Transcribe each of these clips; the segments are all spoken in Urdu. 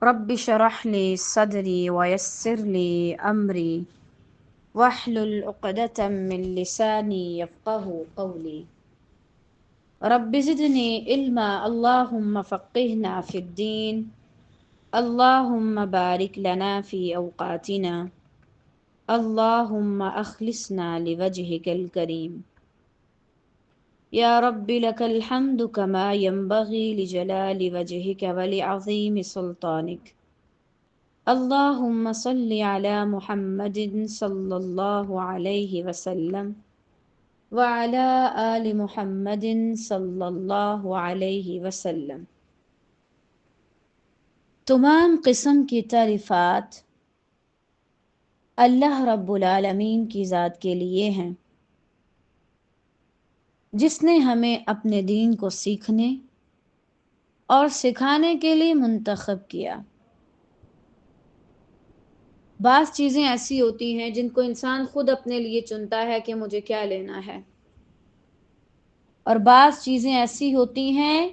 رب اشرح لي صدري ويسر لي أمري واحلل عقدة من لساني يفقه قولي رب زدني علما اللهم فقهنا في الدين اللهم بارك لنا في أوقاتنا اللهم أخلصنا لوجهك الكريم يا رب لك الحمد كما ينبغي لجلال وجهك ولعظيم سلطانك اللهم صل على محمد صلى الله عليه وسلم وعلى آل محمد صلى الله عليه وسلم۔ تمام قسم کی تعریفات اللہ رب العالمین کی ذات کے لیے ہیں، جس نے ہمیں اپنے دین کو سیکھنے اور سکھانے کے لیے منتخب کیا۔ بعض چیزیں ایسی ہوتی ہیں جن کو انسان خود اپنے لیے چنتا ہے کہ مجھے کیا لینا ہے، اور بعض چیزیں ایسی ہوتی ہیں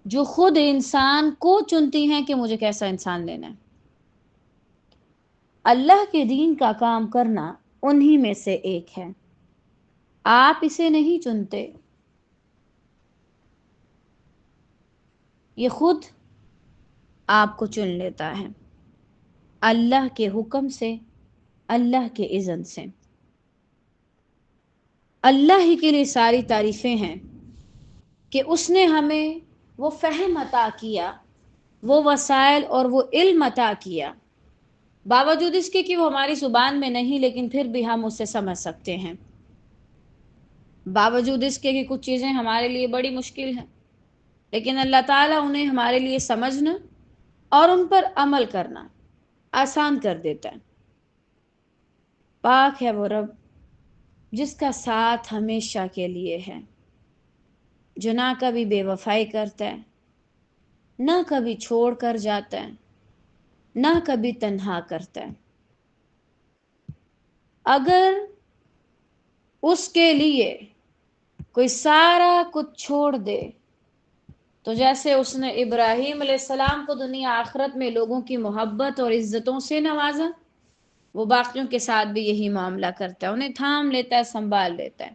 جو خود انسان کو چنتی ہیں کہ مجھے کیسا انسان لینا ہے۔ اللہ کے دین کا کام کرنا انہی میں سے ایک ہے۔ آپ اسے نہیں چنتے، یہ خود آپ کو چن لیتا ہے، اللہ کے حکم سے، اللہ کے اذن سے۔ اللہ ہی کے لیے ساری تعریفیں ہیں کہ اس نے ہمیں وہ فہم عطا کیا، وہ وسائل اور وہ علم عطا کیا، باوجود اس کے کہ وہ ہماری زبان میں نہیں، لیکن پھر بھی ہم اسے سمجھ سکتے ہیں۔ باوجود اس کے کہ کچھ چیزیں ہمارے لیے بڑی مشکل ہیں، لیکن اللہ تعالیٰ انہیں ہمارے لیے سمجھنا اور ان پر عمل کرنا آسان کر دیتا ہے۔ پاک ہے وہ رب جس کا ساتھ ہمیشہ کے لیے ہے، جو نہ کبھی بے وفائی کرتا ہے، نہ کبھی چھوڑ کر جاتا ہے، نہ کبھی تنہا کرتا ہے۔ اگر اس کے لیے کوئی سارا کچھ چھوڑ دے تو جیسے اس نے ابراہیم علیہ السلام کو دنیا آخرت میں لوگوں کی محبت اور عزتوں سے نوازا، وہ باقیوں کے ساتھ بھی یہی معاملہ کرتا ہے، انہیں تھام لیتا ہے، سنبھال لیتا ہے۔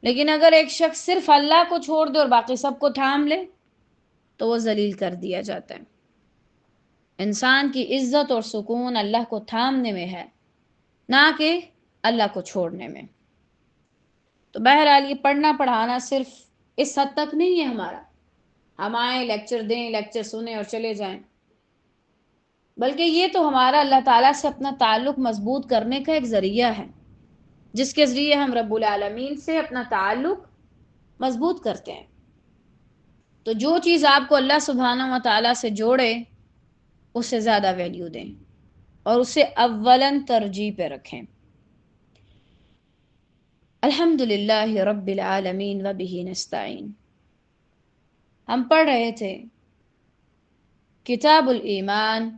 لیکن اگر ایک شخص صرف اللہ کو چھوڑ دے اور باقی سب کو تھام لے تو وہ ذلیل کر دیا جاتا ہے۔ انسان کی عزت اور سکون اللہ کو تھامنے میں ہے، نہ کہ اللہ کو چھوڑنے میں۔ تو بہرحال یہ پڑھنا پڑھانا صرف اس حد تک نہیں ہے ہمارا، ہم آئیں لیکچر دیں، لیکچر سنیں اور چلے جائیں، بلکہ یہ تو ہمارا اللہ تعالیٰ سے اپنا تعلق مضبوط کرنے کا ایک ذریعہ ہے، جس کے ذریعے ہم رب العالمین سے اپنا تعلق مضبوط کرتے ہیں۔ تو جو چیز آپ کو اللہ سبحانہ و تعالیٰ سے جوڑے اسے زیادہ ویلیو دیں اور اسے اولاً ترجیح پہ رکھیں۔ الحمدللہ رب العالمین وبہ نستعین۔ ہم پڑھ رہے تھے کتاب الایمان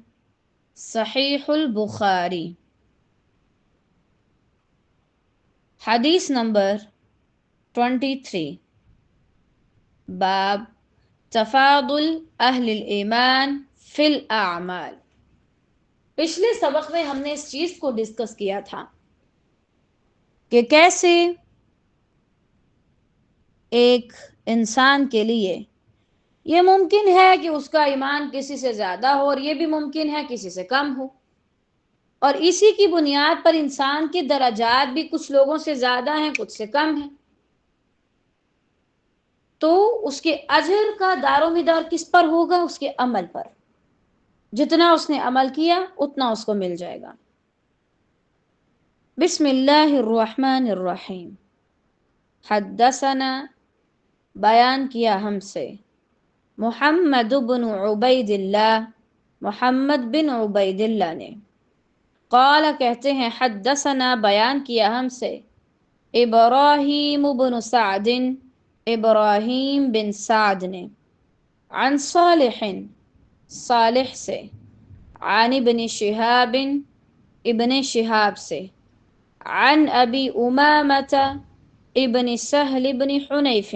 صحیح البخاری، حدیث نمبر 23، باب تفاضل اہل الایمان فی الاعمال۔ پچھلے سبق میں ہم نے اس چیز کو ڈسکس کیا تھا کہ کیسے ایک انسان کے لیے یہ ممکن ہے کہ اس کا ایمان کسی سے زیادہ ہو، اور یہ بھی ممکن ہے کسی سے کم ہو، اور اسی کی بنیاد پر انسان کے درجات بھی کچھ لوگوں سے زیادہ ہیں، کچھ سے کم ہیں۔ تو اس کے اجر کا دار و مدار کس پر ہوگا؟ اس کے عمل پر۔ جتنا اس نے عمل کیا اتنا اس کو مل جائے گا۔ بسم اللہ الرحمن الرحیم۔ حدثنا، بیان کیا ہم سے، محمد بن عبید اللہ، محمد بن عبید اللہ نے، قال کہتے ہیں، حدثنا بیان کیا ہم سے، ابراہیم بن سعد، ابراہیم بن سعد نے، عن صالح، صالح سے، عن ابن شہاب، ابن شہاب سے، عن ابی امامۃ ابن سہل بن حنیف،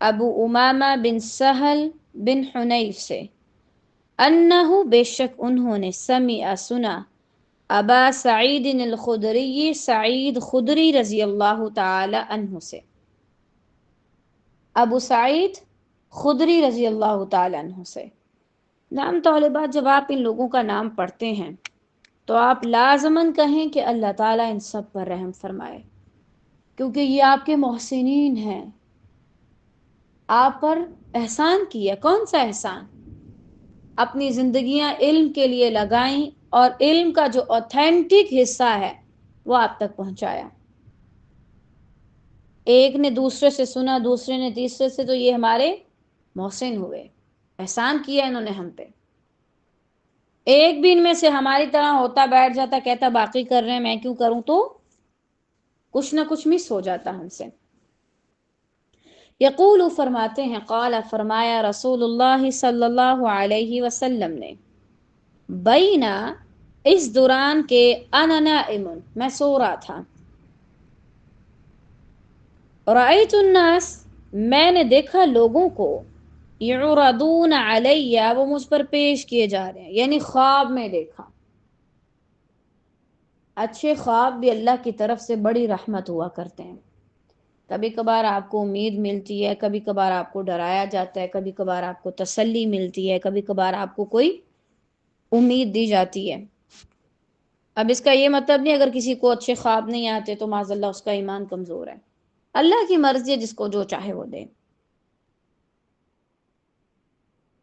ابو امامہ بن سہل بن حنیف سے، انہو بے شک انہوں نے سمع سنا ابا سعید الخدری سعید خدری رضی اللہ تعالی عنہ سے، ابو سعید خدری رضی اللہ تعالی عنہ سے۔ نام طالبات، جب آپ ان لوگوں کا نام پڑھتے ہیں تو آپ لازماً کہیں کہ اللہ تعالیٰ ان سب پر رحم فرمائے، کیونکہ یہ آپ کے محسنین ہیں، آپ پر احسان کیا۔ کون سا احسان؟ اپنی زندگیاں علم کے لیے لگائیں اور علم کا جو اوتھینٹک حصہ ہے وہ آپ تک پہنچایا۔ ایک نے دوسرے سے سنا، دوسرے نے تیسرے سے، تو یہ ہمارے محسن ہوئے، احسان کیا انہوں نے ہم پہ۔ ایک بھی ان میں سے ہماری طرح ہوتا، بیٹھ جاتا، کہتا باقی کر رہے ہیں میں کیوں کروں، تو کچھ نہ کچھ مس ہو جاتا ہم سے۔ یقول فرماتے ہیں، قال فرمایا رسول اللہ صلی اللہ علیہ وسلم نے، بینا اس دوران کے انا نائم میں سو رہا تھا، رأیت الناس میں نے دیکھا لوگوں کو، یعرضون علیہ وہ مجھ پر پیش کیے جا رہے ہیں، یعنی خواب میں دیکھا۔ اچھے خواب بھی اللہ کی طرف سے بڑی رحمت ہوا کرتے ہیں۔ کبھی کبھار آپ کو امید ملتی ہے، کبھی کبھار آپ کو ڈرایا جاتا ہے، کبھی کبھار آپ کو تسلی ملتی ہے، کبھی کبھار آپ کو کوئی امید دی جاتی ہے۔ اب اس کا یہ مطلب نہیں اگر کسی کو اچھے خواب نہیں آتے تو معاذ اللہ اس کا ایمان کمزور ہے۔ اللہ کی مرضی ہے، جس کو جو چاہے وہ دے۔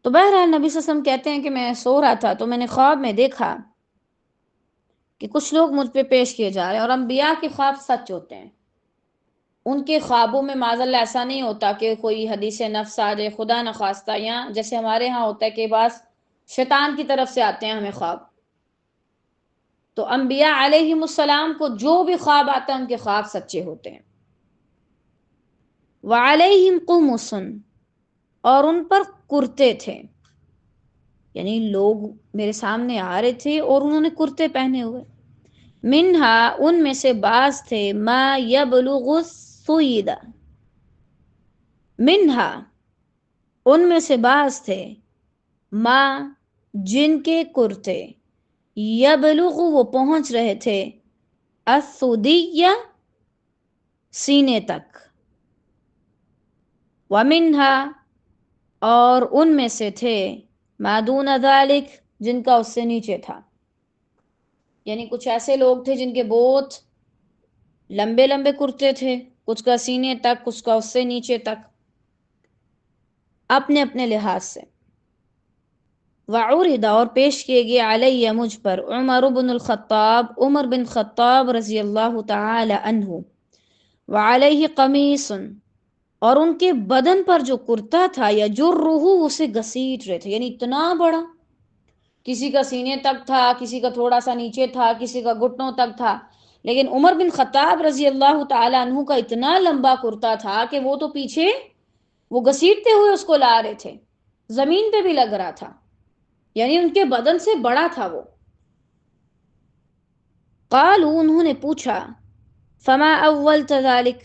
تو بہرحال نبی صلی اللہ علیہ وسلم کہتے ہیں کہ میں سو رہا تھا تو میں نے خواب میں دیکھا کہ کچھ لوگ مجھ پہ پیش کیے جا رہے ہیں، اور انبیاء کے خواب سچ ہوتے ہیں۔ ان کے خوابوں میں معاذ اللہ ایسا نہیں ہوتا کہ کوئی حدیث نفس آ جائے، خدا نخواستہ، یا جیسے ہمارے ہاں ہوتا ہے کہ بعض شیطان کی طرف سے آتے ہیں ہمیں خواب۔ تو انبیاء علیہم السلام کو جو بھی خواب آتا ہے ان کے خواب سچے ہوتے ہیں۔ وعلیہم قمص اور ان پر کرتے تھے، یعنی لوگ میرے سامنے آ رہے تھے اور انہوں نے کرتے پہنے ہوئے۔ منہا ان میں سے بعض تھے، ما یبلغ السید منہا ان میں سے بعض تھے، ما جن کے کرتے، یبلغ وہ پہنچ رہے تھے، السدیہ سینے تک، ومنہا اور ان میں سے تھے، ما دون ذالک جن کا اس سے نیچے تھا، یعنی کچھ ایسے لوگ تھے جن کے بہت لمبے لمبے کرتے تھے، کچھ کا سینے تک، کچھ کا اس سے نیچے تک، اپنے اپنے لحاظ سے۔ وعرض اور پیش کیے گئے علیہ مجھ پر، عمر بن الخطاب عمر بن خطاب رضی اللہ تعالی عنہ، وعلیہ قمیص اور ان کے بدن پر جو کرتا تھا، یجرہ اسے گھسیٹ رہے تھے، یعنی اتنا بڑا، کسی کا سینے تک تھا، کسی کا تھوڑا سا نیچے تھا، کسی کا گھٹنوں تک تھا، لیکن عمر بن خطاب رضی اللہ تعالی عنہ کا اتنا لمبا کرتا تھا کہ وہ تو پیچھے وہ گھسیٹتے ہوئے اس کو لا رہے تھے، زمین پہ بھی لگ رہا تھا، یعنی ان کے بدن سے بڑا تھا وہ۔ قالوا انہوں نے پوچھا، فما اولت ذلک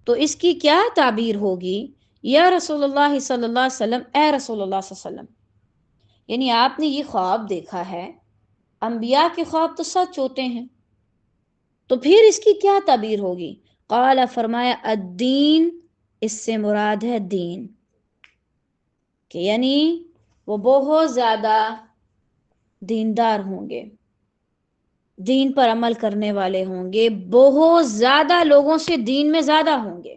تو اس کی کیا تعبیر ہوگی، یا رسول اللہ صلی اللہ علیہ وسلم اے رسول اللہ صلی اللہ علیہ وسلم، یعنی آپ نے یہ خواب دیکھا ہے، انبیاء کے خواب تو سچ ہوتے ہیں، تو پھر اس کی کیا تعبیر ہوگی؟ قال فرمایا، الدین اس سے مراد ہے دین، کہ یعنی وہ بہت زیادہ دیندار ہوں گے، دین پر عمل کرنے والے ہوں گے، بہت زیادہ لوگوں سے دین میں زیادہ ہوں گے۔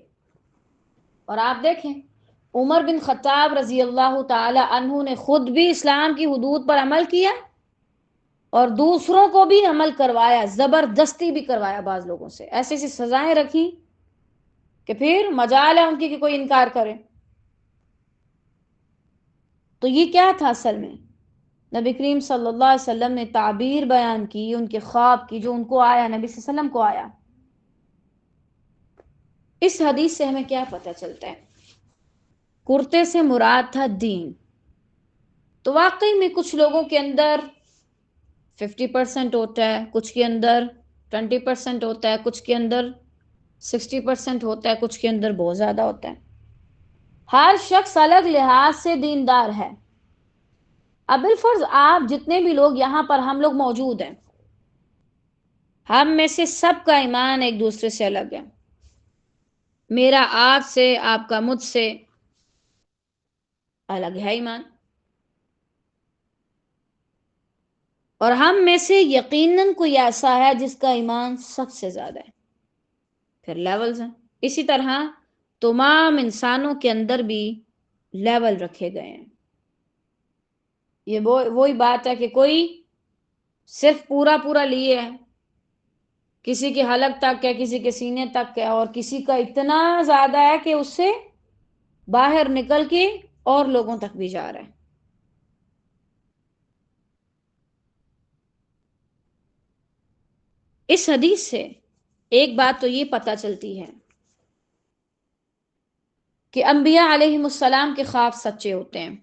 اور آپ دیکھیں عمر بن خطاب رضی اللہ تعالی عنہ نے خود بھی اسلام کی حدود پر عمل کیا اور دوسروں کو بھی عمل کروایا، زبردستی بھی کروایا، بعض لوگوں سے ایسی ایسی سزائیں رکھی کہ پھر مجال ہے ان کی کہ کوئی انکار کرے۔ تو یہ کیا تھا اصل میں؟ نبی کریم صلی اللہ علیہ وسلم نے تعبیر بیان کی ان کے خواب کی، جو ان کو آیا، نبی صلی اللہ علیہ وسلم کو آیا۔ اس حدیث سے ہمیں کیا پتہ چلتا ہے؟ کرتے سے مراد تھا دین۔ تو واقعی میں کچھ لوگوں کے اندر 50% ہوتا ہے، کچھ کے اندر 20% ہوتا ہے، کچھ کے اندر 60% ہوتا ہے، کچھ کے اندر بہت زیادہ ہوتا ہے۔ ہر شخص الگ لحاظ سے دیندار ہے، اب بالفرض آپ جتنے بھی لوگ یہاں پر ہم لوگ موجود ہیں، ہم میں سے سب کا ایمان ایک دوسرے سے الگ ہے. میرا آپ سے، آپ کا مجھ سے الگ ہے ایمان. اور ہم میں سے یقیناً کوئی ایسا ہے جس کا ایمان سب سے زیادہ ہے. پھر لیولز ہیں. اسی طرح تمام انسانوں کے اندر بھی لیول رکھے گئے ہیں. یہ وہی بات ہے کہ کوئی صرف پورا پورا لیے ہے، کسی کے حلق تک ہے، کسی کے سینے تک ہے، اور کسی کا اتنا زیادہ ہے کہ اس سے باہر نکل کے اور لوگوں تک بھی جا رہا ہے. اس حدیث سے ایک بات تو یہ پتہ چلتی ہے کہ انبیاء علیہم السلام کے خواب سچے ہوتے ہیں،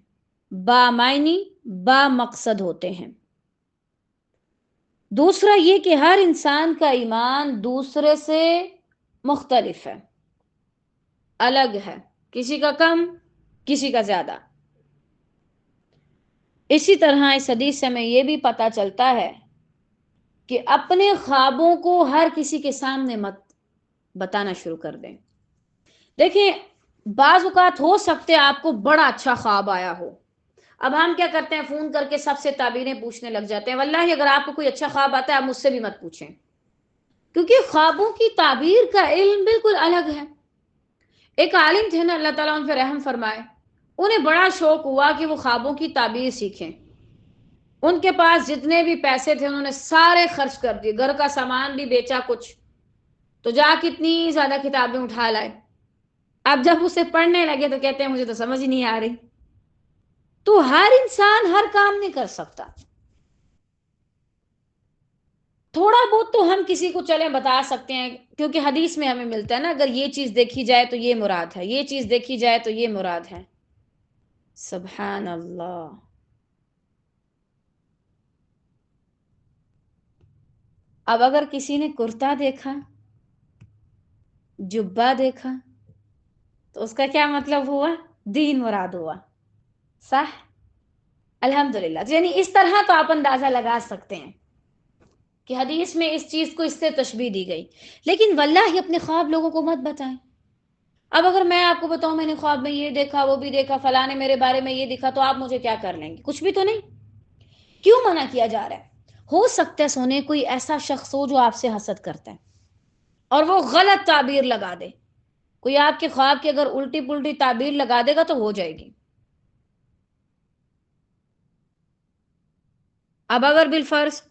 بامعنی با مقصد ہوتے ہیں. دوسرا یہ کہ ہر انسان کا ایمان دوسرے سے مختلف ہے، الگ ہے، کسی کا کم، کسی کا زیادہ. اسی طرح اس حدیث سے ہمیں یہ بھی پتہ چلتا ہے کہ اپنے خوابوں کو ہر کسی کے سامنے مت بتانا شروع کر دیں. دیکھیں، بعض اوقات ہو سکتے آپ کو بڑا اچھا خواب آیا ہو. اب ہم کیا کرتے ہیں، فون کر کے سب سے تعبیریں پوچھنے لگ جاتے ہیں. واللہ اگر آپ کو کوئی اچھا خواب آتا ہے آپ مجھ سے بھی مت پوچھیں، کیونکہ خوابوں کی تعبیر کا علم بالکل الگ ہے. ایک عالم تھے نا، اللہ تعالیٰ ان پہ رحم فرمائے، انہیں بڑا شوق ہوا کہ وہ خوابوں کی تعبیر سیکھیں. ان کے پاس جتنے بھی پیسے تھے انہوں نے سارے خرچ کر دیے، گھر کا سامان بھی بیچا کچھ، تو جا کتنی زیادہ کتابیں اٹھا لائے. اب جب اسے پڑھنے لگے تو کہتے ہیں مجھے تو سمجھ ہی نہیں آ رہی. تو ہر انسان ہر کام نہیں کر سکتا. تھوڑا بہت تو ہم کسی کو چلیں بتا سکتے ہیں، کیونکہ حدیث میں ہمیں ملتا ہے نا، اگر یہ چیز دیکھی جائے تو یہ مراد ہے، یہ چیز دیکھی جائے تو یہ مراد ہے. سبحان اللہ. اب اگر کسی نے کرتا دیکھا، جبہ دیکھا، تو اس کا کیا مطلب ہوا؟ دین مراد ہوا. صح؟ الحمدللہ. یعنی اس طرح تو آپ اندازہ لگا سکتے ہیں کہ حدیث میں اس چیز کو اس سے تشبیہ دی گئی. لیکن واللہ اپنے خواب لوگوں کو مت بتائیں. اب اگر میں آپ کو بتاؤں میں نے خواب میں یہ دیکھا، وہ بھی دیکھا، فلاں نے میرے بارے میں یہ دکھا، تو آپ مجھے کیا کر لیں گے؟ کچھ بھی تو نہیں. کیوں منع کیا جا رہا ہے؟ ہو سکتا ہے سونے کوئی ایسا شخص ہو جو آپ سے حسد کرتا ہے اور وہ غلط تعبیر لگا دے. کوئی آپ کے خواب کی اگر الٹی پلٹی تعبیر لگا دے گا تو ہو جائے گی. اب اگر بالفرض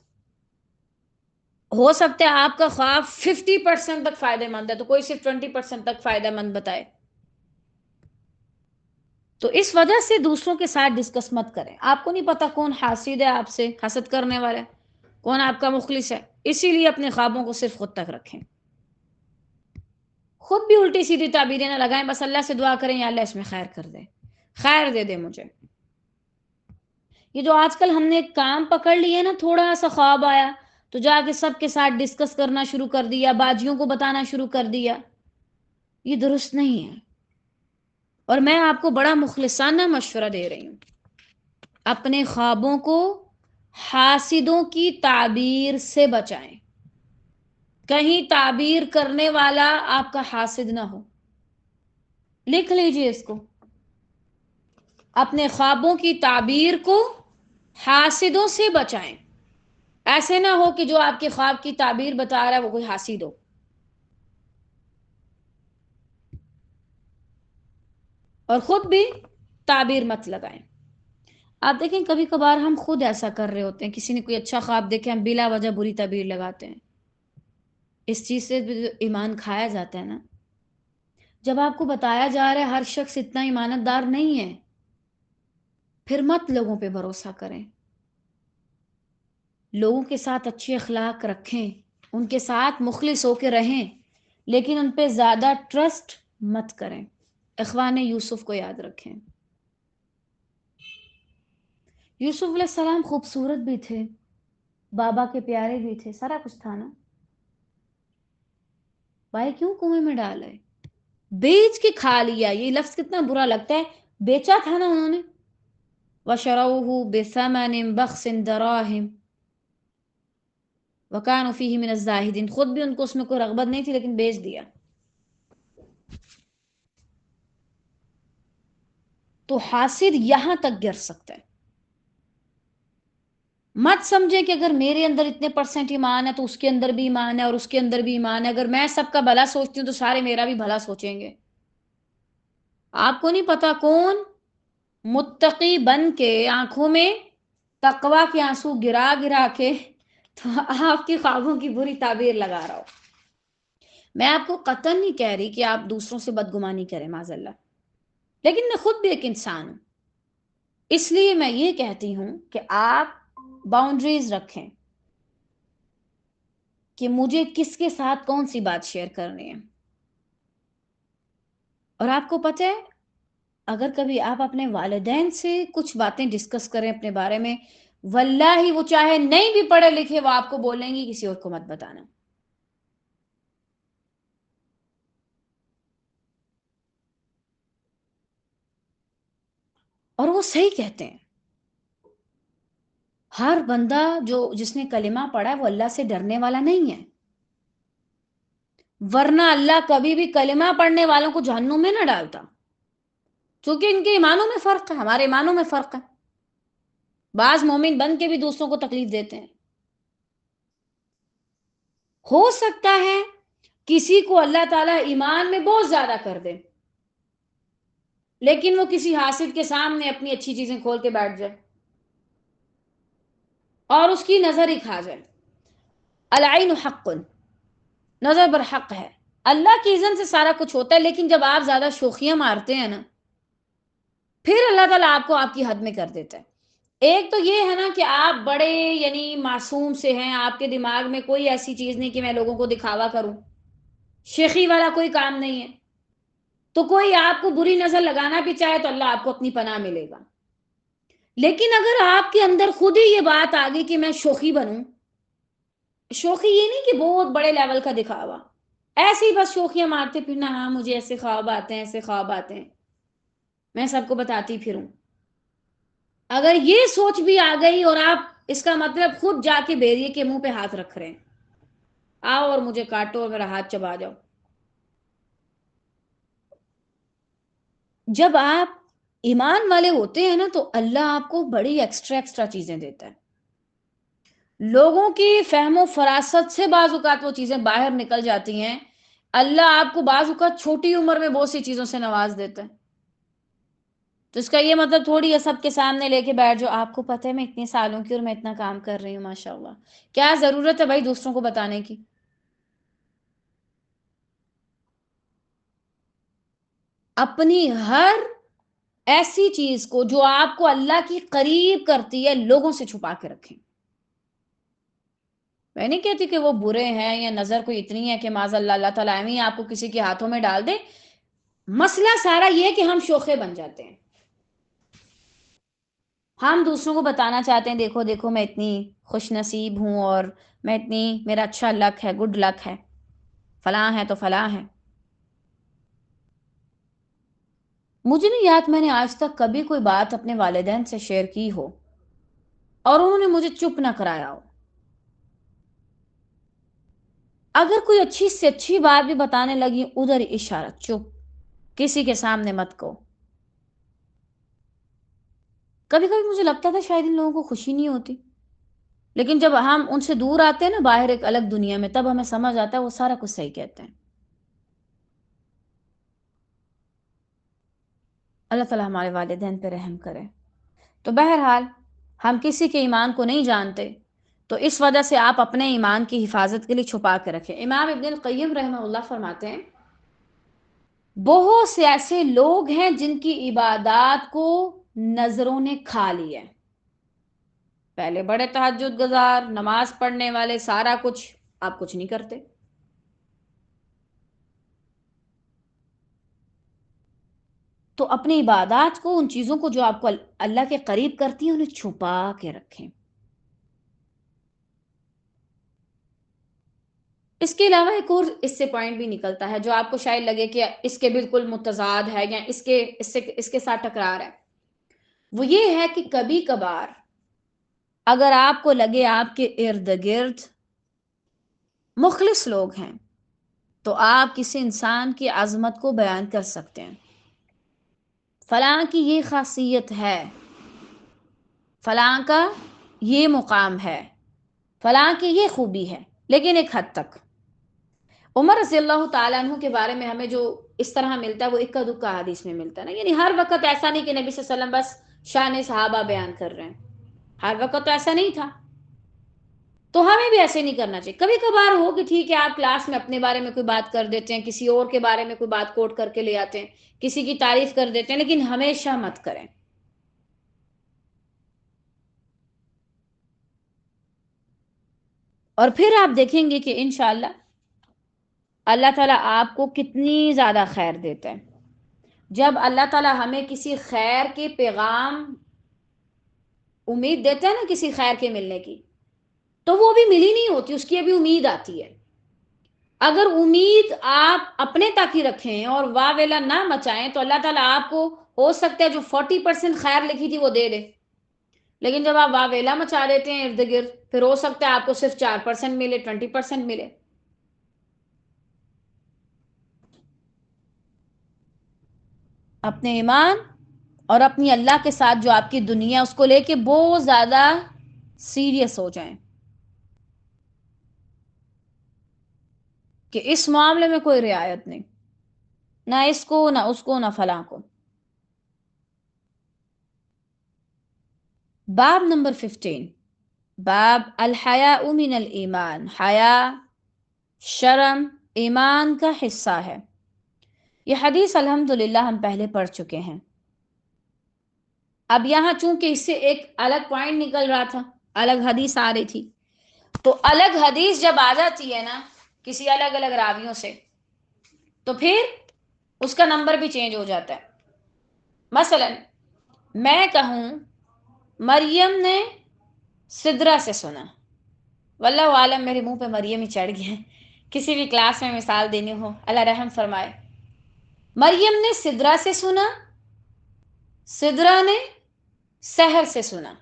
ہو سکتا ہے آپ کا خواب 50% تک فائدہ مند ہے تو کوئی صرف 20% تک فائدہ مند بتائے، تو اس وجہ سے دوسروں کے ساتھ ڈسکس مت کریں. آپ کو نہیں پتا کون حاسد ہے، آپ سے حسد کرنے والا ہے، کون آپ کا مخلص ہے. اسی لیے اپنے خوابوں کو صرف خود تک رکھیں. خود بھی الٹی سیدھی تعبیریں نہ لگائیں، بس اللہ سے دعا کریں یا اللہ اس میں خیر کر دے، خیر دے دے مجھے. یہ جو آج کل ہم نے کام پکڑ لیے نا، تھوڑا سا خواب آیا تو جا کے سب کے ساتھ ڈسکس کرنا شروع کر دیا، باجیوں کو بتانا شروع کر دیا، یہ درست نہیں ہے. اور میں آپ کو بڑا مخلصانہ مشورہ دے رہی ہوں، اپنے خوابوں کو حاسدوں کی تعبیر سے بچائیں. کہیں تعبیر کرنے والا آپ کا حاسد نہ ہو. لکھ لیجئے اس کو. اپنے خوابوں کی تعبیر کو حاسدوں سے بچائیں. ایسے نہ ہو کہ جو آپ کے خواب کی تعبیر بتا رہا ہے وہ کوئی حاسد ہو. اور خود بھی تعبیر مت لگائیں. آپ دیکھیں کبھی کبھار ہم خود ایسا کر رہے ہوتے ہیں، کسی نے کوئی اچھا خواب دیکھے ہم بلا وجہ بری تعبیر لگاتے ہیں. اس چیز سے بھی ایمان کھایا جاتا ہے نا. جب آپ کو بتایا جا رہا ہے ہر شخص اتنا ایمانت دار نہیں ہے، پھر مت لوگوں پہ بھروسہ کریں. لوگوں کے ساتھ اچھے اخلاق رکھیں، ان کے ساتھ مخلص ہو کے رہیں، لیکن ان پہ زیادہ ٹرسٹ مت کریں. اخوان یوسف کو یاد رکھیں. یوسف علیہ السلام خوبصورت بھی تھے، بابا کے پیارے بھی تھے، سارا کچھ تھا نا. بھائی کیوں کنویں میں ڈالے؟ بیچ کے کھا لیا. یہ لفظ کتنا برا لگتا ہے، بیچا تھا نا انہوں نے. وشروه بثمن بخس دراهم وكانوا فيه من الزاهدين، خود بھی ان کو اس میں کوئی رغبت نہیں تھی لیکن بیچ دیا. تو حاسد یہاں تک گر سکتا ہے. مت سمجھے کہ اگر میرے اندر اتنے % ایمان ہے تو اس کے اندر بھی ایمان ہے اور اس کے اندر بھی ایمان ہے. اگر میں سب کا بھلا سوچتی ہوں تو سارے میرا بھی بھلا سوچیں گے. آپ کو نہیں پتا کون متقی بن کے آنکھوں میں تقوی کے آنسو گرا گرا کے تو آپ کی خوابوں کی بری تعبیر لگا رہا ہو. میں آپ کو قطعاً نہیں کہہ رہی کہ آپ دوسروں سے بدگمانی کریں معاذ اللہ، لیکن میں خود بھی ایک انسان ہوں. اس لیے میں یہ کہتی ہوں کہ آپ باؤنڈریز رکھیں کہ مجھے کس کے ساتھ کون سی بات شیئر کرنی ہے. اور آپ کو پتہ ہے اگر کبھی آپ اپنے والدین سے کچھ باتیں ڈسکس کریں اپنے بارے میں، واللہ وہ چاہے نہیں بھی پڑھے لکھے وہ آپ کو بولیں گی کسی اور کو مت بتانا. اور وہ صحیح کہتے ہیں. ہر بندہ جس نے کلمہ پڑھا ہے وہ اللہ سے ڈرنے والا نہیں ہے، ورنہ اللہ کبھی بھی کلمہ پڑھنے والوں کو جہنم میں نہ ڈالتا، چونکہ ان کے ایمانوں میں فرق ہے، ہمارے ایمانوں میں فرق ہے. بعض مومن بن کے بھی دوسروں کو تکلیف دیتے ہیں. ہو سکتا ہے کسی کو اللہ تعالیٰ ایمان میں بہت زیادہ کر دے لیکن وہ کسی حاسد کے سامنے اپنی اچھی چیزیں کھول کے بیٹھ جائے اور اس کی نظر ہی کھا جائے. العین حق، نظر بر حق ہے. اللہ کی اذن سے سارا کچھ ہوتا ہے، لیکن جب آپ زیادہ شوخیاں مارتے ہیں نا پھر اللہ تعالیٰ آپ کو آپ کی حد میں کر دیتا ہے. ایک تو یہ ہے نا کہ آپ بڑے یعنی معصوم سے ہیں، آپ کے دماغ میں کوئی ایسی چیز نہیں کہ میں لوگوں کو دکھاوا کروں، شیخی والا کوئی کام نہیں ہے، تو کوئی آپ کو بری نظر لگانا بھی چاہے تو اللہ آپ کو اپنی پناہ ملے گا. لیکن اگر آپ کے اندر خود ہی یہ بات آ گئی کہ میں شوخی بنوں، شوخی یہ نہیں کہ بہت بڑے لیول کا دکھاوا، ایسے ہی بس شوخیاں مارتے پھرنا، ہاں مجھے ایسے خواب آتے ہیں ایسے خواب آتے ہیں میں سب کو بتاتی پھروں. اگر یہ سوچ بھی آ گئی اور آپ اس کا مطلب خود جا کے بھیجیے کے منہ پہ ہاتھ رکھ رہے ہیں، آؤ اور مجھے کاٹو اور میرا ہاتھ چبا جاؤ. جب آپ ایمان والے ہوتے ہیں نا تو اللہ آپ کو بڑی ایکسٹرا چیزیں دیتا ہے. لوگوں کی فہم و فراست سے بعض اوقات وہ چیزیں باہر نکل جاتی ہیں. اللہ آپ کو بعض اوقات چھوٹی عمر میں بہت سی چیزوں سے نواز دیتا ہے. تو اس کا یہ مطلب تھوڑی ہے سب کے سامنے لے کے بیٹھ جو آپ کو پتہ ہے میں اتنے سالوں کی اور میں اتنا کام کر رہی ہوں ماشاءاللہ. کیا ضرورت ہے بھائی دوسروں کو بتانے کی؟ اپنی ہر ایسی چیز کو جو آپ کو اللہ کی قریب کرتی ہے لوگوں سے چھپا کے رکھیں. میں نہیں کہتی کہ وہ برے ہیں یا نظر کوئی اتنی ہے کہ معاذ اللہ اللہ تعالیٰ ہی آپ کو کسی کے ہاتھوں میں ڈال دے. مسئلہ سارا یہ کہ ہم شوخے بن جاتے ہیں، ہم دوسروں کو بتانا چاہتے ہیں دیکھو دیکھو میں اتنی خوش نصیب ہوں اور میں اتنی میرا اچھا لک ہے، گڈ لک ہے، فلاں ہے تو فلاں ہے. مجھے نہیں یاد میں نے آج تک کبھی کوئی بات اپنے والدین سے شیئر کی ہو اور انہوں نے مجھے چپ نہ کرایا ہو. اگر کوئی اچھی سے اچھی بات بھی بتانے لگی ادھر اشارہ، چپ، کسی کے سامنے مت کو. کبھی کبھی مجھے لگتا تھا شاید ان لوگوں کو خوشی نہیں ہوتی، لیکن جب ہم ان سے دور آتے ہیں نا باہر ایک الگ دنیا میں تب ہمیں سمجھ آتا ہے وہ سارا کچھ صحیح کہتے ہیں. اللہ تعالیٰ ہمارے والدین پہ رحم کرے. تو بہرحال ہم کسی کے ایمان کو نہیں جانتے تو اس وجہ سے آپ اپنے ایمان کی حفاظت کے لیے چھپا کے رکھیں. امام ابن القیم رحمہ اللہ فرماتے ہیں بہت سے ایسے لوگ ہیں جن کی عبادات کو نظروں نے کھا لیا ہے. پہلے بڑے تہجد گزار، نماز پڑھنے والے، سارا کچھ، آپ کچھ نہیں کرتے. تو اپنی عبادات کو، ان چیزوں کو جو آپ کو اللہ کے قریب کرتی ہیں انہیں چھپا کے رکھیں. اس کے علاوہ ایک اور اس سے پوائنٹ بھی نکلتا ہے جو آپ کو شاید لگے کہ اس کے بالکل متضاد ہے یا اس کے ساتھ ٹکرار ہے. وہ یہ ہے کہ کبھی کبھار اگر آپ کو لگے آپ کے ارد گرد مخلص لوگ ہیں تو آپ کسی انسان کی عظمت کو بیان کر سکتے ہیں، فلاں کی یہ خاصیت ہے، فلاں کا یہ مقام ہے، فلاں کی یہ خوبی ہے، لیکن ایک حد تک۔ عمر رضی اللہ تعالیٰ عنہ کے بارے میں ہمیں جو اس طرح ملتا ہے وہ اکا دکا حدیث میں ملتا ہے نا، یعنی ہر وقت ایسا نہیں کہ نبی صلی اللہ علیہ وسلم بس شان صحابہ بیان کر رہے ہیں، ہر وقت تو ایسا نہیں تھا، تو ہمیں بھی ایسے نہیں کرنا چاہیے۔ کبھی کبھار ہو کہ ٹھیک ہے آپ کلاس میں اپنے بارے میں کوئی بات کر دیتے ہیں، کسی اور کے بارے میں کوئی بات کوٹ کر کے لے آتے ہیں، کسی کی تعریف کر دیتے ہیں، لیکن ہمیشہ مت کریں۔ اور پھر آپ دیکھیں گے کہ انشاءاللہ اللہ تعالیٰ آپ کو کتنی زیادہ خیر دیتا ہے۔ جب اللہ تعالیٰ ہمیں کسی خیر کے پیغام امید دیتا ہے نا کسی خیر کے ملنے کی، تو وہ بھی ملی نہیں ہوتی، اس کی ابھی امید آتی ہے۔ اگر امید آپ اپنے تک ہی رکھیں اور واہ ویلا نہ مچائیں تو اللہ تعالیٰ آپ کو ہو سکتا ہے جو 40% خیر لکھی تھی وہ دے دے، لیکن جب آپ واہ ویلا مچا دیتے ہیں ارد گرد، پھر ہو سکتا ہے آپ کو صرف 4% ملے، 20% ملے۔ اپنے ایمان اور اپنی اللہ کے ساتھ جو آپ کی دنیا اس کو لے کے بہت زیادہ سیریس ہو جائیں کہ اس معاملے میں کوئی رعایت نہیں، نہ اس کو نہ اس کو نہ فلاں کو۔ باب نمبر 15، باب الحیاء من الایمان، حیا شرم ایمان کا حصہ ہے۔ یہ حدیث الحمدللہ ہم پہلے پڑھ چکے ہیں۔ اب یہاں چونکہ اس سے ایک الگ پوائنٹ نکل رہا تھا، الگ حدیث آ رہی تھی، تو الگ حدیث جب آ جاتی ہے نا کسی الگ الگ راویوں سے تو پھر اس کا نمبر بھی چینج ہو جاتا ہے۔ مثلا میں کہوں مریم نے سدرہ سے سنا، واللہ عالم میرے منہ پہ مریم ہی چڑھ گیا، کسی بھی کلاس میں مثال دینی ہو اللہ رحم فرمائے۔ مریم نے سدرہ سے سنا، سدرہ نے سحر سے سنا،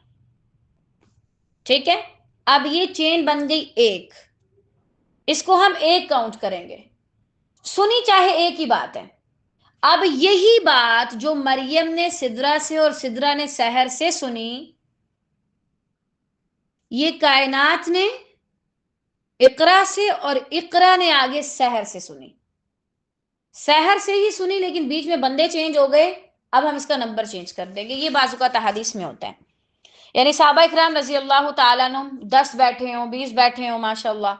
ٹھیک ہے؟ اب یہ چین بن گئی ایک، اس کو ہم ایک کاؤنٹ کریں گے، سنی چاہے ایک ہی بات ہے۔ اب یہی بات جو مریم نے سدرہ سے اور سدرہ نے سحر سے سنی، یہ کائنات نے اقرا سے اور اقرا نے آگے سحر سے سنی، سحر سے ہی سنی لیکن بیچ میں بندے چینج ہو گئے، اب ہم اس کا نمبر چینج کر دیں گے۔ یہ بعض اوقات احادیث میں ہوتا ہے، یعنی صحابہ اکرام رضی اللہ تعالیٰ عنہ 10 بیٹھے ہوں، 20 بیٹھے ہوں ماشاء اللہ،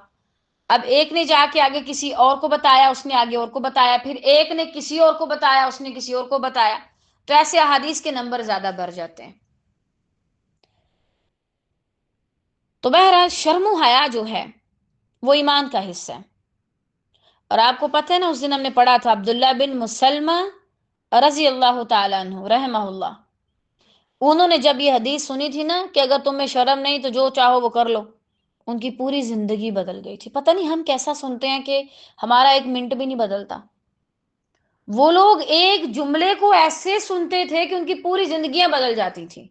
اب ایک نے جا کے آگے کسی اور کو بتایا، اس نے آگے اور کو بتایا، پھر ایک نے کسی اور کو بتایا، اس نے کسی اور کو بتایا، تو ایسے احادیث کے نمبر زیادہ بڑھ جاتے ہیں۔ تو بہرحال شرم و حیا جو ہے وہ ایمان کا حصہ ہے، اور آپ کو پتہ ہے نا اس دن ہم نے پڑھا تھا عبداللہ بن مسلمہ رضی اللہ تعالیٰ عنہ رحمہ اللہ، انہوں نے جب یہ حدیث سنی تھی نا کہ اگر تمہیں شرم نہیں تو جو چاہو وہ کر لو، ان کی پوری زندگی بدل گئی تھی۔ پتہ نہیں ہم کیسا سنتے ہیں کہ ہمارا ایک منٹ بھی نہیں بدلتا، وہ لوگ ایک جملے کو ایسے سنتے تھے کہ ان کی پوری زندگیاں بدل جاتی تھیں،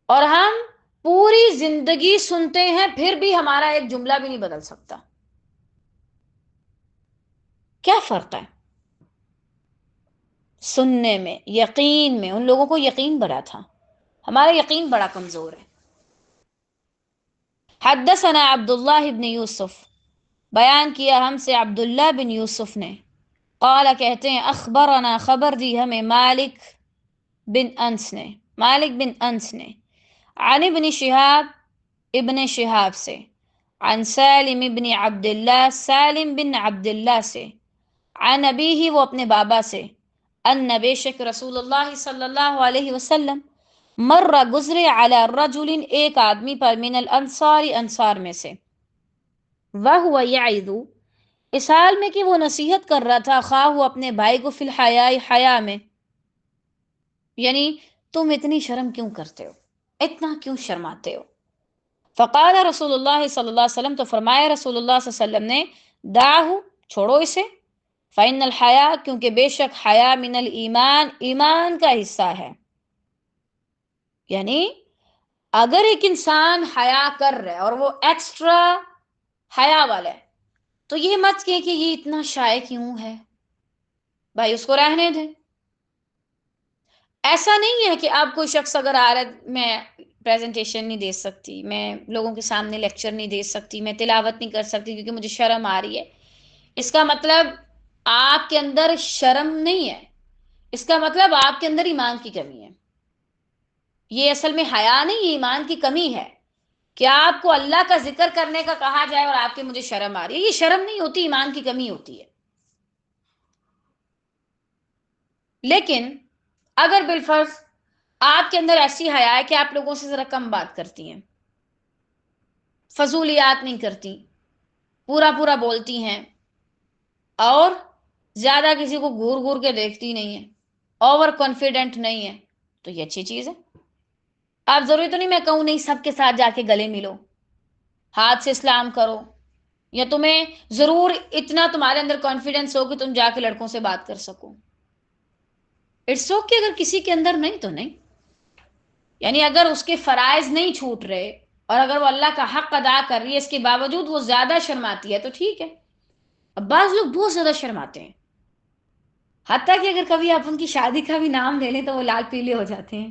اور ہم پوری زندگی سنتے ہیں پھر بھی ہمارا ایک جملہ بھی نہیں بدل سکتا۔ کیا فرق ہے سننے میں، یقین میں؟ ان لوگوں کو یقین بڑا تھا، ہمارا یقین بڑا کمزور ہے۔ حدثنا عبداللہ بن یوسف، بیان کیا ہم سے عبداللہ بن یوسف نے، قال کہتے ہیں اخبرنا خبر دی ہمیں مالک بن انس نے، مالک بن انس نے، عن ابن شہاب، ابن شہاب سے، عن سالم ابن عبداللہ، سالم بن عبداللہ سے، عن ابیہ وہ اپنے بابا سے، ان بے شک رسول اللہ صلی اللہ علیہ وسلم مر گزرے علی رجل ایک آدمی پر، من الانصار انصار میں سے، وہو یعظ اس حال میں کہ وہ نصیحت کر رہا تھا، خواہ وہ اپنے بھائی کو، فی الحیاء حیا میں، یعنی تم اتنی شرم کیوں کرتے ہو، اتنا کیوں شرماتے ہو؟ فقال رسول اللہ صلی اللہ علیہ وسلم تو فرمایا رسول اللہ صلی اللہ علیہ وسلم نے، دعہ چھوڑو اسے، فإن الحیا کیونکہ بے شک حیا من الایمان ایمان کا حصہ ہے۔ یعنی اگر ایک انسان حیا کر رہا ہے اور وہ ایکسٹرا حیا والا ہے تو یہ مت کہ یہ اتنا شائع کیوں ہے، بھائی اس کو رہنے دیں. ایسا نہیں ہے کہ آپ کوئی شخص اگر آ رہا ہے میں پریزنٹیشن نہیں دے سکتی، میں لوگوں کے سامنے لیکچر نہیں دے سکتی، میں تلاوت نہیں کر سکتی کیونکہ مجھے شرم آ رہی ہے، اس کا مطلب آپ کے اندر شرم نہیں ہے، اس کا مطلب آپ کے اندر ایمان کی کمی ہے. یہ اصل میں حیا نہیں، یہ ایمان کی کمی ہے کہ آپ کو اللہ کا ذکر کرنے کا کہا جائے اور آپ کے مجھے شرم آ رہی ہے. یہ شرم نہیں ہوتی، ایمان کی کمی ہوتی ہے. لیکن اگر بالفرض آپ کے اندر ایسی حیا ہے کہ آپ لوگوں سے ذرا کم بات کرتی ہیں، فضولیات نہیں کرتی، پورا پورا بولتی ہیں، اور زیادہ کسی کو گور گور کے دیکھتی نہیں ہے، اوور کانفیڈنٹ نہیں ہے، تو یہ اچھی چیز ہے. آپ ضروری تو نہیں میں کہوں نہیں سب کے ساتھ جا کے گلے ملو، ہاتھ سے اسلام کرو، یا تمہیں ضرور اتنا تمہارے اندر کانفیڈنس ہو کہ تم جا کے لڑکوں سے بات کر سکو. اٹس اوکے اگر کسی کے اندر نہیں تو نہیں. یعنی اگر اس کے فرائض نہیں چھوٹ رہے اور اگر وہ اللہ کا حق ادا کر رہی ہے اس کے باوجود وہ زیادہ شرماتی ہے تو ٹھیک ہے. اب بعض لوگ بہت زیادہ شرماتے ہیں، حتیٰ کہ اگر کبھی آپ ان کی شادی کا بھی نام لے لیں تو وہ لال پیلے ہو جاتے ہیں.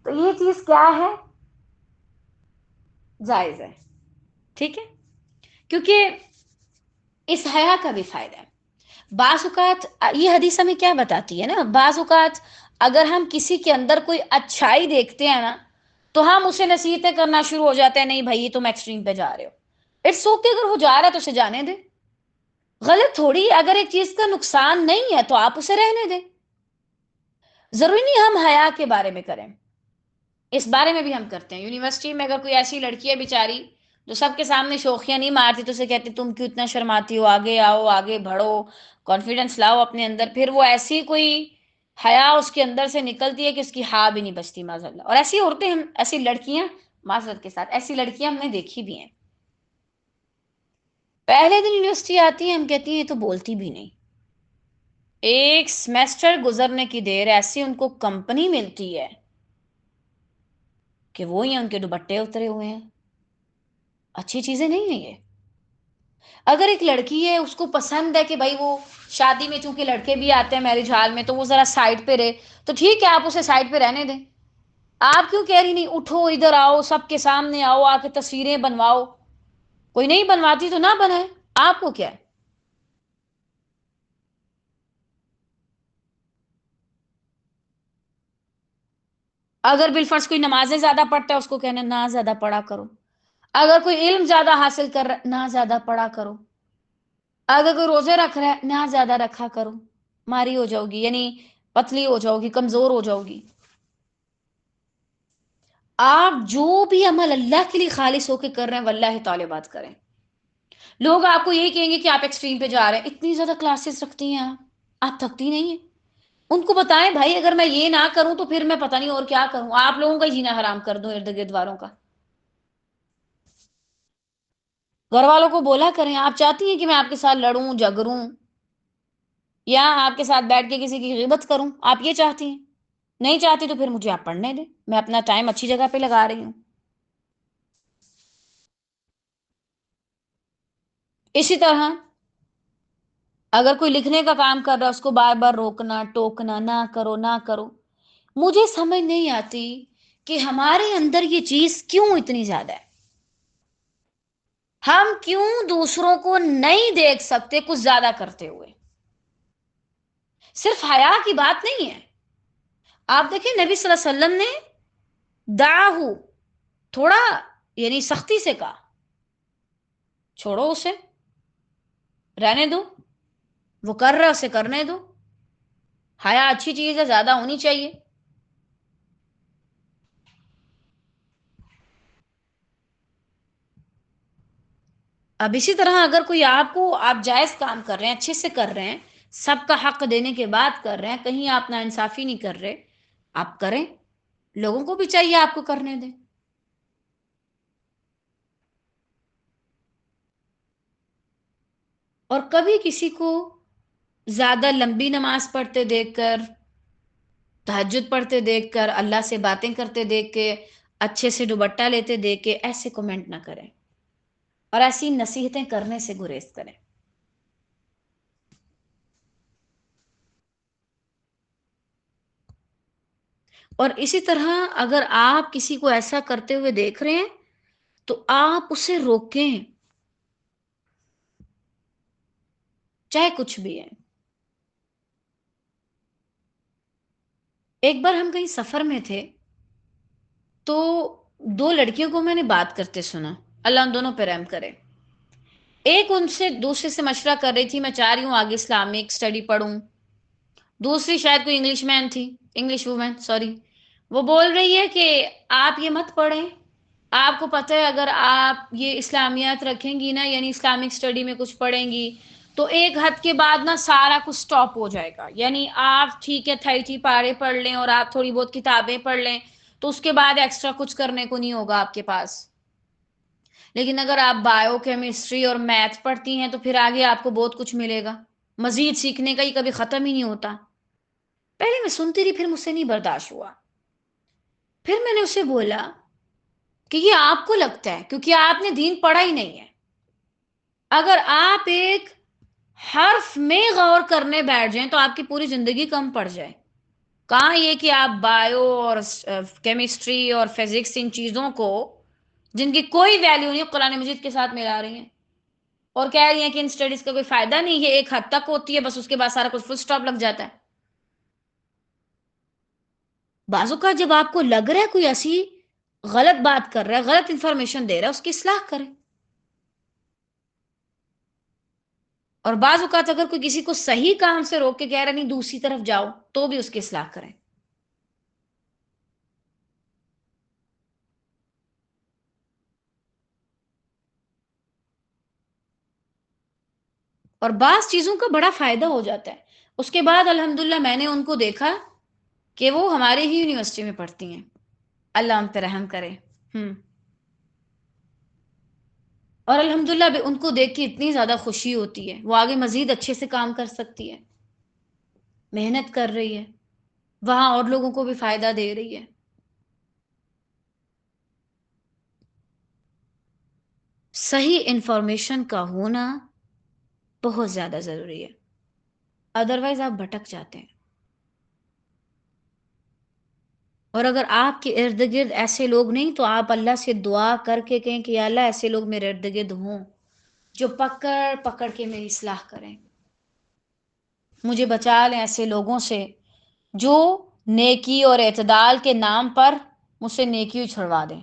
تو یہ چیز کیا ہے؟ جائز ہے، ٹھیک ہے، کیونکہ اس حیا کا بھی فائدہ ہے. بعض اوقات یہ حدیث ہمیں کیا بتاتی ہے نا، بعض اوقات اگر ہم کسی کے اندر کوئی اچھائی دیکھتے ہیں نا تو ہم اسے نصیحتیں کرنا شروع ہو جاتے ہیں، نہیں بھائی یہ تم ایکسٹریم پہ جا رہے ہو. اٹس اوکے اگر وہ جا رہا ہے تو اسے جانے دیں، غلط تھوڑی ہے. اگر ایک چیز کا نقصان نہیں ہے تو آپ اسے رہنے دیں. ضروری نہیں ہم حیا کے بارے میں کریں، اس بارے میں بھی ہم کرتے ہیں. یونیورسٹی میں اگر کوئی ایسی لڑکی ہے بیچاری جو سب کے سامنے شوخیاں نہیں مارتی تو اسے کہتے تم کیوں اتنا شرماتی ہو، آگے آؤ، آگے بڑھو، کانفیڈنس لاؤ اپنے اندر. پھر وہ ایسی کوئی حیا اس کے اندر سے نکلتی ہے کہ اس کی ہا بھی نہیں بچتی معاذ اللہ. اور ایسی عورتیں ہم ایسی لڑکیاں معذرت کے ساتھ ایسی لڑکیاں ہم نے دیکھی بھی ہیں، پہلے دن یونیورسٹی آتی ہیں ہم کہتی ہیں یہ تو بولتی بھی نہیں. ایک سیمیسٹر گزرنے کی دیر ایسی ان کو کمپنی ملتی ہے کہ وہی ان کے دوپٹے اترے ہوئے ہیں. اچھی چیزیں نہیں ہیں یہ. اگر ایک لڑکی ہے اس کو پسند ہے کہ بھائی وہ شادی میں چونکہ لڑکے بھی آتے ہیں میرج ہال میں تو وہ ذرا سائڈ پہ رہے تو ٹھیک ہے، آپ اسے سائڈ پہ رہنے دیں. آپ کیوں کہہ رہی نہیں اٹھو ادھر آؤ سب کے سامنے آؤ آ کے تصویریں بنواؤ؟ کوئی نہیں بنواتی تو نہ بنائے، آپ کو کیا ہے. اگر بالفرض کوئی نمازیں زیادہ پڑھتا ہے اس کو کہنا نہ زیادہ پڑھا کرو. اگر کوئی علم زیادہ حاصل کر رہا ہے نہ زیادہ پڑھا کرو. اگر کوئی روزے رکھ رہا ہے نہ زیادہ رکھا کرو، ماری ہو جاؤ گی، یعنی پتلی ہو جاؤ گی، کمزور ہو جاؤ گی. آپ جو بھی عمل اللہ کے لیے خالص ہو کے کر رہے ہیں واللہ تعالی بات کریں. لوگ آپ کو یہ کہیں گے کہ آپ ایکسٹریم پہ جا رہے ہیں، اتنی زیادہ کلاسز رکھتی ہیں آپ تھکتی نہیں ہیں. ان کو بتائیں بھائی اگر میں یہ نہ کروں تو پھر میں پتہ نہیں اور کیا کروں، آپ لوگوں کا جینا حرام کر دوں ارد گرد والوں کا. گھر والوں کو بولا کریں آپ چاہتی ہیں کہ میں آپ کے ساتھ لڑوں جھگڑوں یا آپ کے ساتھ بیٹھ کے کسی کی غیبت کروں، آپ یہ چاہتی ہیں؟ نہیں چاہتی تو پھر مجھے آپ پڑھنے دیں، میں اپنا ٹائم اچھی جگہ پہ لگا رہی ہوں. اسی طرح اگر کوئی لکھنے کا کام کر رہا ہے اس کو بار بار روکنا ٹوکنا، نہ کرو نہ کرو. مجھے سمجھ نہیں آتی کہ ہمارے اندر یہ چیز کیوں اتنی زیادہ ہے. ہم کیوں دوسروں کو نہیں دیکھ سکتے کچھ زیادہ کرتے ہوئے؟ صرف حیا کی بات نہیں ہے. آپ دیکھیں نبی صلی اللہ علیہ وسلم نے دعاہو تھوڑا یعنی سختی سے کہا چھوڑو اسے، رہنے دو، وہ کر رہا ہے اسے کرنے دو. حیا اچھی چیز ہے، زیادہ ہونی چاہیے. اب اسی طرح اگر کوئی آپ کو آپ جائز کام کر رہے ہیں، اچھے سے کر رہے ہیں، سب کا حق دینے کے بعد کر رہے ہیں، کہیں آپ نا انصافی نہیں کر رہے، آپ کریں، لوگوں کو بھی چاہیے آپ کو کرنے دیں. اور کبھی کسی کو زیادہ لمبی نماز پڑھتے دیکھ کر، تہجد پڑھتے دیکھ کر، اللہ سے باتیں کرتے دیکھ کے، اچھے سے دوپٹہ لیتے دیکھ کے ایسے کمنٹ نہ کریں، اور ایسی نصیحتیں کرنے سے گریز کریں۔ اور اسی طرح اگر آپ کسی کو ایسا کرتے ہوئے دیکھ رہے ہیں تو آپ اسے روکیں، چاہے کچھ بھی ہے۔ ایک بار ہم کہیں سفر میں تھے تو دو لڑکیوں کو میں نے بات کرتے سنا، اللہ ان دونوں پہ رحم کرے۔ ایک ان سے دوسرے سے مشورہ کر رہی تھی، میں چاہ رہی ہوں آگے اسلامک اسٹڈی پڑھوں، دوسری شاید کوئی انگلش مین تھی، انگلش وومین سوری، وہ بول رہی ہے کہ آپ یہ مت پڑھیں، آپ کو پتہ ہے اگر آپ یہ اسلامیات رکھیں گی نا، یعنی اسلامک اسٹڈی میں کچھ پڑھیں گی تو ایک حد کے بعد نا سارا کچھ سٹاپ ہو جائے گا، یعنی آپ ٹھیک ہے تھیٹی پارے پڑھ لیں اور آپ تھوڑی بہت کتابیں پڑھ لیں تو اس کے بعد ایکسٹرا کچھ کرنے کو نہیں ہوگا آپ کے پاس، لیکن اگر آپ بایو کیمسٹری اور میتھ پڑھتی ہیں تو پھر آگے آپ کو بہت کچھ ملے گا، مزید سیکھنے کا ہی کبھی ختم ہی نہیں ہوتا۔ پہلے میں سنتی رہی، پھر مجھ سے نہیں برداشت ہوا، پھر میں نے اسے بولا کہ یہ آپ کو لگتا ہے کیونکہ آپ نے دین پڑھا ہی نہیں ہے، اگر آپ ایک حرف میں غور کرنے بیٹھ جائیں تو آپ کی پوری زندگی کم پڑ جائے۔ کہاں یہ کہ آپ بایو اور کیمسٹری اور فزکس ان چیزوں کو جن کی کوئی ویلیو نہیں قرآن مجید کے ساتھ ملا رہی ہیں اور کہہ رہی ہیں کہ ان سٹڈیز کا کوئی فائدہ نہیں ہے، ایک حد تک ہوتی ہے بس، اس کے بعد سارا کچھ فل سٹاپ لگ جاتا ہے۔ بازو کا جب آپ کو لگ رہا ہے کوئی ایسی غلط بات کر رہا ہے، غلط انفارمیشن دے رہا ہے، اس کی اصلاح کریں، اور بعض اوقات اگر کوئی کسی کو صحیح کام سے روک کے کہہ رہا نہیں دوسری طرف جاؤ تو بھی اس کی اصلاح کریں۔ اور بعض چیزوں کا بڑا فائدہ ہو جاتا ہے، اس کے بعد الحمدللہ میں نے ان کو دیکھا کہ وہ ہمارے ہی یونیورسٹی میں پڑھتی ہیں، اللہ ان پہ رحم کرے۔ اور الحمدللہ بھی ان کو دیکھ کے اتنی زیادہ خوشی ہوتی ہے، وہ آگے مزید اچھے سے کام کر سکتی ہے، محنت کر رہی ہے، وہاں اور لوگوں کو بھی فائدہ دے رہی ہے۔ صحیح انفارمیشن کا ہونا بہت زیادہ ضروری ہے، ادروائز آپ بھٹک جاتے ہیں۔ اور اگر آپ کے ارد گرد ایسے لوگ نہیں تو آپ اللہ سے دعا کر کے کہیں کہ یا اللہ ایسے لوگ میرے ارد گرد ہوں جو پکڑ پکڑ کے میری اصلاح کریں، مجھے بچا لیں ایسے لوگوں سے جو نیکی اور اعتدال کے نام پر مجھ سے نیکی چھڑوا دیں،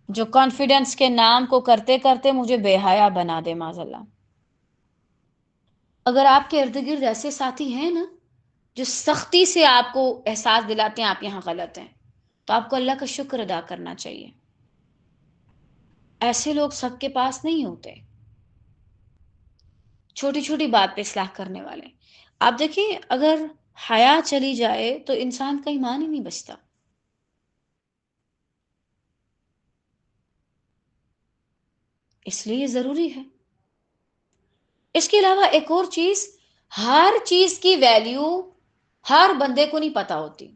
جو کانفیڈنس کے نام کو کرتے کرتے مجھے بے حیا بنا دے معاذ اللہ۔ اگر آپ کے ارد گرد ایسے ساتھی ہیں نا جو سختی سے آپ کو احساس دلاتے ہیں آپ یہاں غلط ہیں، تو آپ کو اللہ کا شکر ادا کرنا چاہیے، ایسے لوگ سب کے پاس نہیں ہوتے، چھوٹی چھوٹی بات پہ اصلاح کرنے والے۔ آپ دیکھیں اگر حیا چلی جائے تو انسان کا ایمان ہی نہیں بچتا، اس لیے یہ ضروری ہے۔ اس کے علاوہ ایک اور چیز، ہر چیز کی ویلیو ہر بندے کو نہیں پتا ہوتی۔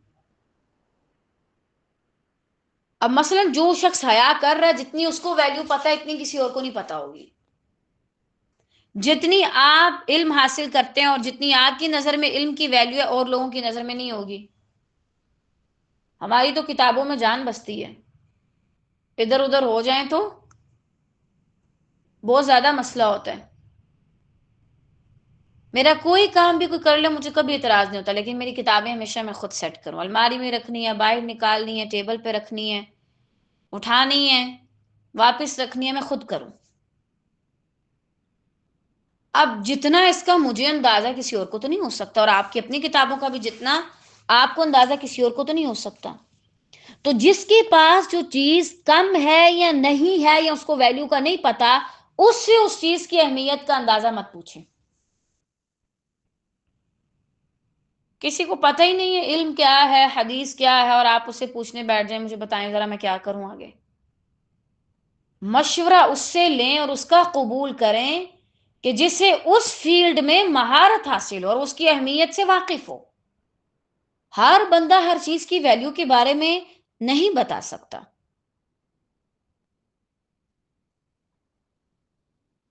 اب مثلا جو شخص حیا کر رہا ہے جتنی اس کو ویلیو پتا ہے اتنی کسی اور کو نہیں پتا ہوگی، جتنی آپ علم حاصل کرتے ہیں اور جتنی آپ کی نظر میں علم کی ویلیو ہے اور لوگوں کی نظر میں نہیں ہوگی۔ ہماری تو کتابوں میں جان بستی ہے، ادھر ادھر ہو جائیں تو بہت زیادہ مسئلہ ہوتا ہے۔ میرا کوئی کام بھی کوئی کر لے مجھے کبھی اعتراض نہیں ہوتا، لیکن میری کتابیں ہمیشہ میں خود سیٹ کروں، الماری میں رکھنی ہے، باہر نکالنی ہے، ٹیبل پہ رکھنی ہے، اٹھانی ہے، واپس رکھنی ہے، میں خود کروں۔ اب جتنا اس کا مجھے اندازہ کسی اور کو تو نہیں ہو سکتا، اور آپ کی اپنی کتابوں کا بھی جتنا آپ کو اندازہ کسی اور کو تو نہیں ہو سکتا، تو جس کے پاس جو چیز کم ہے یا نہیں ہے یا اس کو ویلیو کا نہیں پتا، اس سے اس چیز کی اہمیت کا اندازہ مت پوچھیں۔ کسی کو پتہ ہی نہیں ہے علم کیا ہے، حدیث کیا ہے، اور آپ اسے پوچھنے بیٹھ جائیں مجھے بتائیں ذرا میں کیا کروں آگے۔ مشورہ اس سے لیں اور اس کا قبول کریں کہ جسے اس فیلڈ میں مہارت حاصل ہو اور اس کی اہمیت سے واقف ہو۔ ہر بندہ ہر چیز کی ویلیو کے بارے میں نہیں بتا سکتا۔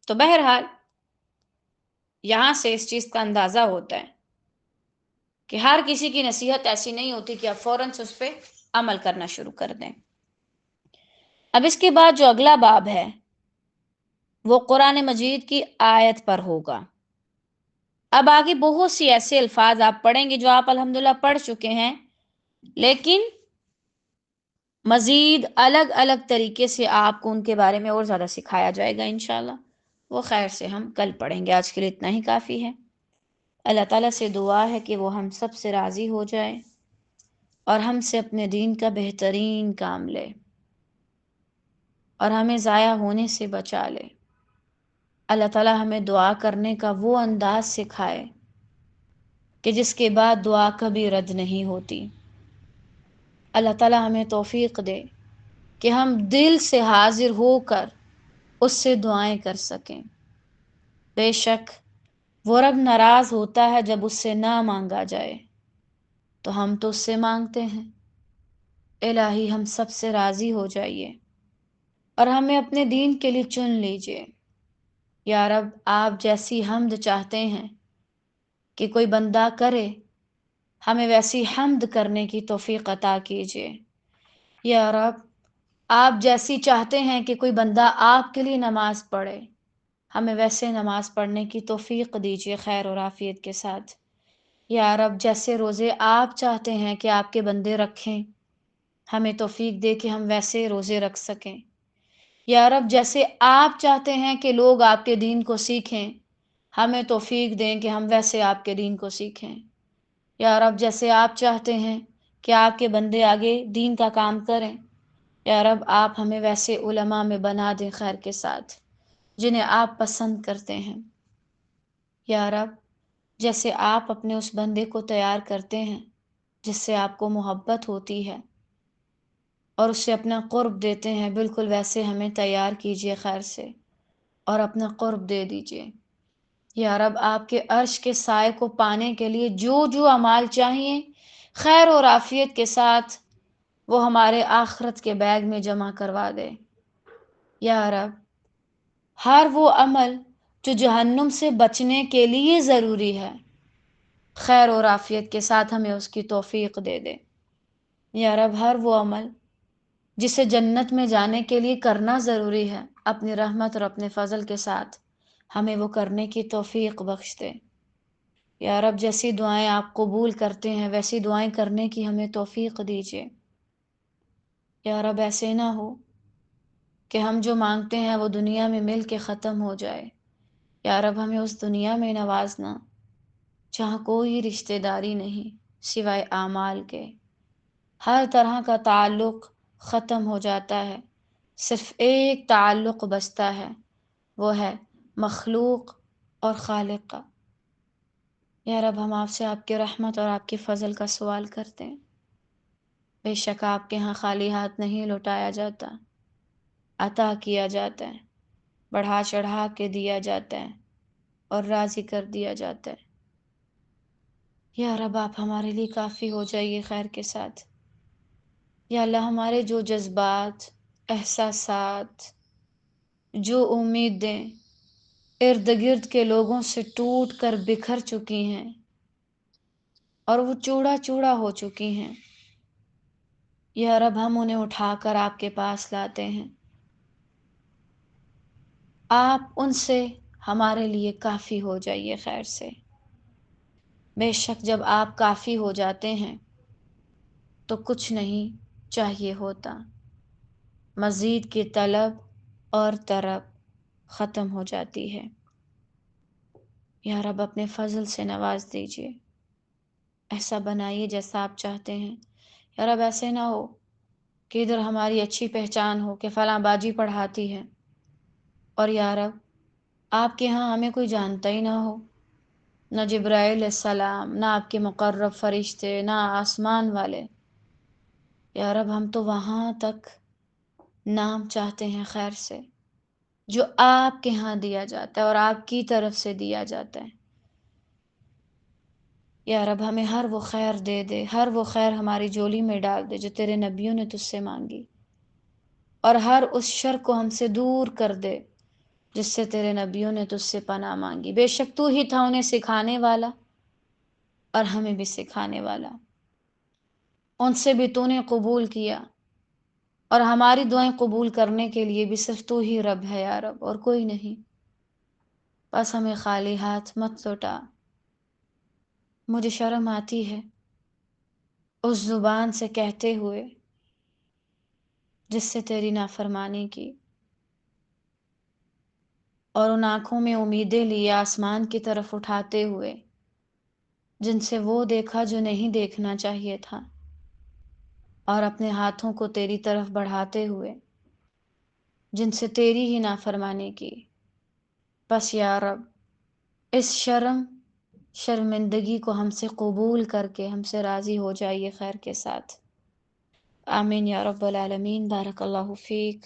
تو بہرحال یہاں سے اس چیز کا اندازہ ہوتا ہے کہ ہر کسی کی نصیحت ایسی نہیں ہوتی کہ آپ فوراً سے اس پہ عمل کرنا شروع کر دیں۔ اب اس کے بعد جو اگلا باب ہے وہ قرآن مجید کی آیت پر ہوگا۔ اب آگے بہت سی ایسے الفاظ آپ پڑھیں گے جو آپ الحمدللہ پڑھ چکے ہیں، لیکن مزید الگ الگ طریقے سے آپ کو ان کے بارے میں اور زیادہ سکھایا جائے گا انشاءاللہ۔ وہ خیر سے ہم کل پڑھیں گے، آج کے لیے اتنا ہی کافی ہے۔ اللہ تعالیٰ سے دعا ہے کہ وہ ہم سب سے راضی ہو جائے اور ہم سے اپنے دین کا بہترین کام لے اور ہمیں ضائع ہونے سے بچا لے۔ اللہ تعالیٰ ہمیں دعا کرنے کا وہ انداز سکھائے کہ جس کے بعد دعا کبھی رد نہیں ہوتی۔ اللہ تعالیٰ ہمیں توفیق دے کہ ہم دل سے حاضر ہو کر اس سے دعائیں کر سکیں۔ بے شک وہ رب ناراض ہوتا ہے جب اس سے نہ مانگا جائے، تو ہم تو اس سے مانگتے ہیں۔ الہی ہم سب سے راضی ہو جائیے اور ہمیں اپنے دین کے لیے چن لیجئے۔ یا رب آپ جیسی حمد چاہتے ہیں کہ کوئی بندہ کرے، ہمیں ویسی حمد کرنے کی توفیق عطا کیجئے۔ یا رب آپ جیسی چاہتے ہیں کہ کوئی بندہ آپ کے لیے نماز پڑھے، ہمیں ویسے نماز پڑھنے کی توفیق دیجئے خیر اور عافیت کے ساتھ۔ یا رب جیسے روزے آپ چاہتے ہیں کہ آپ کے بندے رکھیں، ہمیں توفیق دے کہ ہم ویسے روزے رکھ سکیں۔ یا رب جیسے آپ چاہتے ہیں کہ لوگ آپ کے دین کو سیکھیں، ہمیں توفیق دیں کہ ہم ویسے آپ کے دین کو سیکھیں۔ یا رب جیسے آپ چاہتے ہیں کہ آپ کے بندے آگے دین کا کام کریں، یا رب آپ ہمیں ویسے علماء میں بنا دیں خیر کے ساتھ جنہیں آپ پسند کرتے ہیں۔ یا رب جیسے آپ اپنے اس بندے کو تیار کرتے ہیں جس سے آپ کو محبت ہوتی ہے اور اس سے اپنا قرب دیتے ہیں، بالکل ویسے ہمیں تیار کیجئے خیر سے اور اپنا قرب دے دیجئے۔ یا رب آپ کے عرش کے سائے کو پانے کے لیے جو جو اعمال چاہیے خیر اور عافیت کے ساتھ وہ ہمارے آخرت کے بیگ میں جمع کروا دے۔ یا رب ہر وہ عمل جو جہنم سے بچنے کے لیے ضروری ہے خیر اور عافیت کے ساتھ ہمیں اس کی توفیق دے دے۔ یا رب ہر وہ عمل جسے جنت میں جانے کے لیے کرنا ضروری ہے، اپنی رحمت اور اپنے فضل کے ساتھ ہمیں وہ کرنے کی توفیق بخش دے۔ یا رب جیسی دعائیں آپ قبول کرتے ہیں ویسی دعائیں کرنے کی ہمیں توفیق دیجیے۔ یا رب ایسے نہ ہو کہ ہم جو مانگتے ہیں وہ دنیا میں مل کے ختم ہو جائے۔ یا رب ہمیں اس دنیا میں نوازنا جہاں کوئی رشتہ داری نہیں سوائے اعمال کے، ہر طرح کا تعلق ختم ہو جاتا ہے، صرف ایک تعلق بچتا ہے، وہ ہے مخلوق اور خالق کا۔ یا رب ہم آپ سے آپ کے رحمت اور آپ کے فضل کا سوال کرتے ہیں۔ بے شک آپ کے ہاں خالی ہاتھ نہیں لوٹایا جاتا، عطا کیا جاتا ہے، بڑھا چڑھا کے دیا جاتا ہے اور راضی کر دیا جاتا ہے۔ یا رب آپ ہمارے لیے کافی ہو جائیے خیر کے ساتھ۔ یا اللہ ہمارے جو جذبات، احساسات، جو امیدیں ارد گرد کے لوگوں سے ٹوٹ کر بکھر چکی ہیں اور وہ چوڑا چوڑا ہو چکی ہیں، یا رب ہم انہیں اٹھا کر آپ کے پاس لاتے ہیں۔ آپ ان سے ہمارے لیے کافی ہو جائیے خیر سے۔ بے شک جب آپ کافی ہو جاتے ہیں تو کچھ نہیں چاہیے ہوتا، مزید کی طلب اور طرب ختم ہو جاتی ہے۔ یا رب اپنے فضل سے نواز دیجیے، ایسا بنائیے جیسا آپ چاہتے ہیں۔ یا رب ایسے نہ ہو کہ ادھر ہماری اچھی پہچان ہو کہ فلاں باجی پڑھاتی ہے اور یا رب آپ کے ہاں ہمیں کوئی جانتا ہی نہ ہو، نہ جبرائیل علیہ السلام، نہ آپ کے مقرب فرشتے، نہ آسمان والے۔ یا رب ہم تو وہاں تک نام چاہتے ہیں خیر سے جو آپ کے ہاں دیا جاتا ہے اور آپ کی طرف سے دیا جاتا ہے۔ یا رب ہمیں ہر وہ خیر دے دے، ہر وہ خیر ہماری جولی میں ڈال دے جو تیرے نبیوں نے تجھ سے مانگی، اور ہر اس شر کو ہم سے دور کر دے جس سے تیرے نبیوں نے تجھ سے پناہ مانگی۔ بے شک تو ہی تھا انہیں سکھانے والا اور ہمیں بھی سکھانے والا، ان سے بھی تو نے قبول کیا، اور ہماری دعائیں قبول کرنے کے لیے بھی صرف تو ہی رب ہے یا رب، اور کوئی نہیں۔ بس ہمیں خالی ہاتھ مت لوٹا۔ مجھے شرم آتی ہے اس زبان سے کہتے ہوئے جس سے تیری نافرمانی کی، اور ان آنکھوں میں امیدیں لیے آسمان کی طرف اٹھاتے ہوئے جن سے وہ دیکھا جو نہیں دیکھنا چاہیے تھا، اور اپنے ہاتھوں کو تیری طرف بڑھاتے ہوئے جن سے تیری ہی نافرمانی کی۔ بس یا رب اس شرمندگی کو ہم سے قبول کر کے ہم سے راضی ہو جائیے خیر کے ساتھ۔ آمین یا رب العالمین۔ بارک اللہ فیک۔